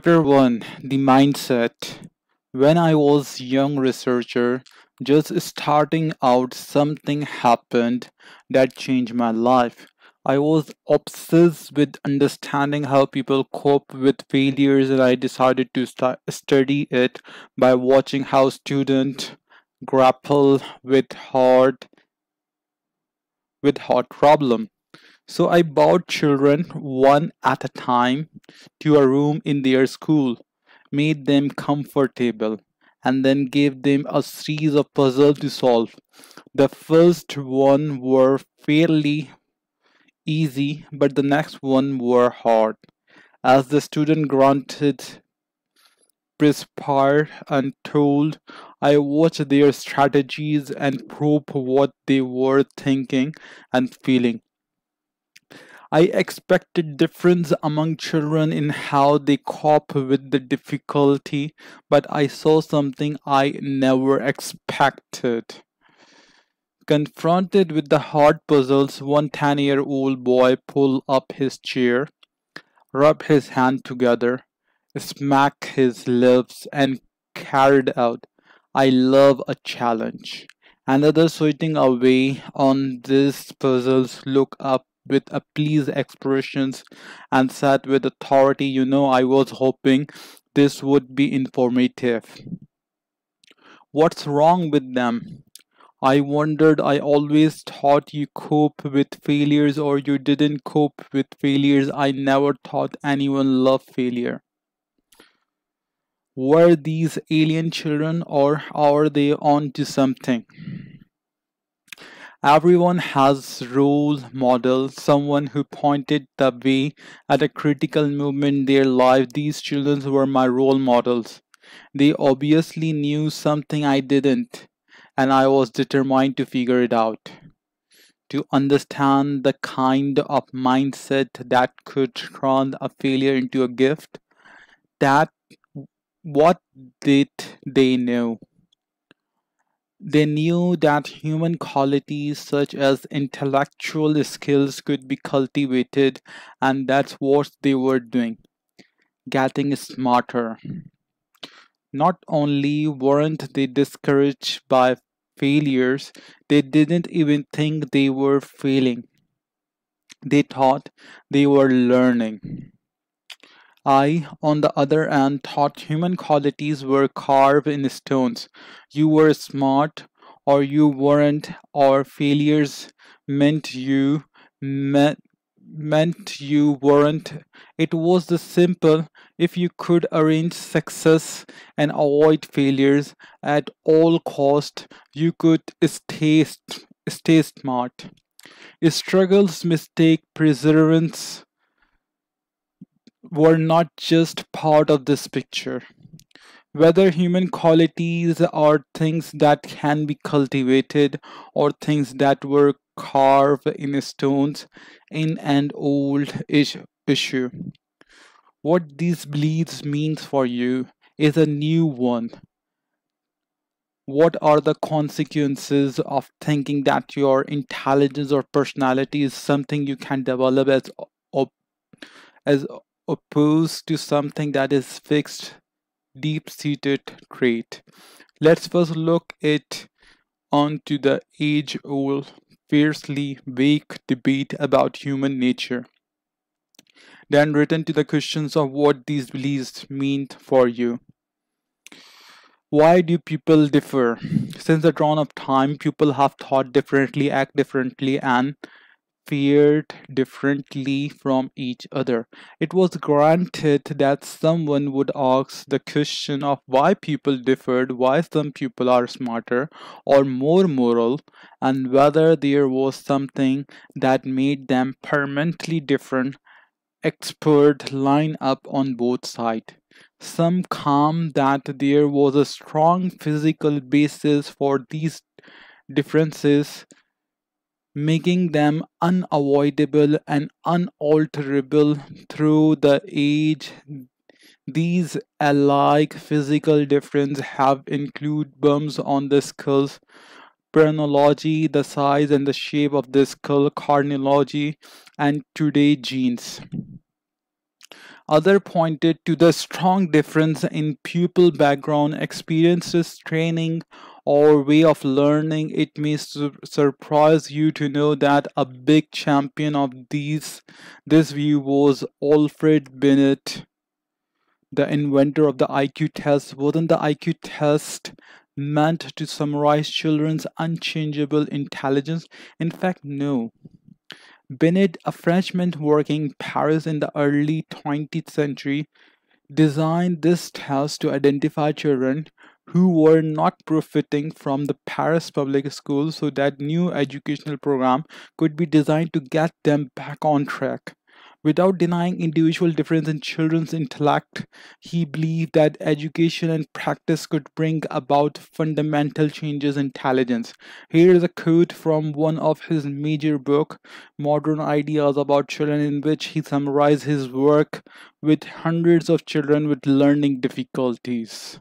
Chapter 1, The Mindset. When I was young researcher just starting out, something happened that changed my life. I was obsessed with understanding how people cope with failures, and I decided to study it by watching how students grapple with hard problem. So I brought children one at a time to a room in their school, made them comfortable, and then gave them a series of puzzles to solve. The first one were fairly easy, but the next one were hard. As the student granted, perspired, and told, I watched their strategies and probed what they were thinking and feeling. I expected difference among children in how they cope with the difficulty, but I saw something I never expected. Confronted with the hard puzzles, one 10-year-old boy pulled up his chair, rubbed his hands together, smacked his lips, and carried out, I love a challenge. Another sweating away on these puzzles looked up with a pleased expressions and said with authority, I was hoping this would be informative. What's wrong with them? I wondered. I always thought you cope with failures or you didn't cope with failures. I never thought anyone loved failure. Were these alien children or are they on to something? Everyone has role model, someone who pointed the way at a critical moment in their life. These children were my role models. They obviously knew something I didn't, and I was determined to figure it out. To understand the kind of mindset that could turn a failure into a gift, that what did they know? They knew that human qualities such as intellectual skills could be cultivated, and that's what they were doing, getting smarter. Not only weren't they discouraged by failures, they didn't even think they were failing. They thought they were learning. I, on the other hand, thought human qualities were carved in stones. You were smart, or you weren't, or failures meant you meant, meant you weren't. It was the simple. If you could arrange success and avoid failures at all cost, you could stay smart. Struggles, mistake, perseverance were not just part of this picture. Whether human qualities are things that can be cultivated or things that were carved in stones in an old issue. What these beliefs means for you is a new one. What are the consequences of thinking that your intelligence or personality is something you can develop op- as opposed to something that is fixed, deep-seated trait? Let's first look at onto the age-old, fiercely vague debate about human nature. Then return to the questions of what these beliefs mean for you. Why do people differ? Since the dawn of time, people have thought differently, act differently, and feared differently from each other. It was granted that someone would ask the question of why people differed, why some people are smarter or more moral, and whether there was something that made them permanently different. Expert line up on both sides. Some claim that there was a strong physical basis for these differences, making them unavoidable and unalterable through the age. These alike physical differences have include bumps on the skulls, chronology, the size and the shape of the skull, cardiology, and today genes. Other pointed to the strong difference in pupil background, experiences, training, or way of learning. It may surprise you to know that a big champion of this view was Alfred Binet, the inventor of the IQ test. Wasn't the IQ test meant to summarize children's unchangeable intelligence? In fact, no. Binet, a Frenchman working in Paris in the early 20th century, designed this test to identify children who were not profiting from the Paris public schools so that new educational program could be designed to get them back on track. Without denying individual difference in children's intellect, he believed that education and practice could bring about fundamental changes in intelligence. Here is a quote from one of his major book, Modern Ideas About Children, in which he summarized his work with hundreds of children with learning difficulties.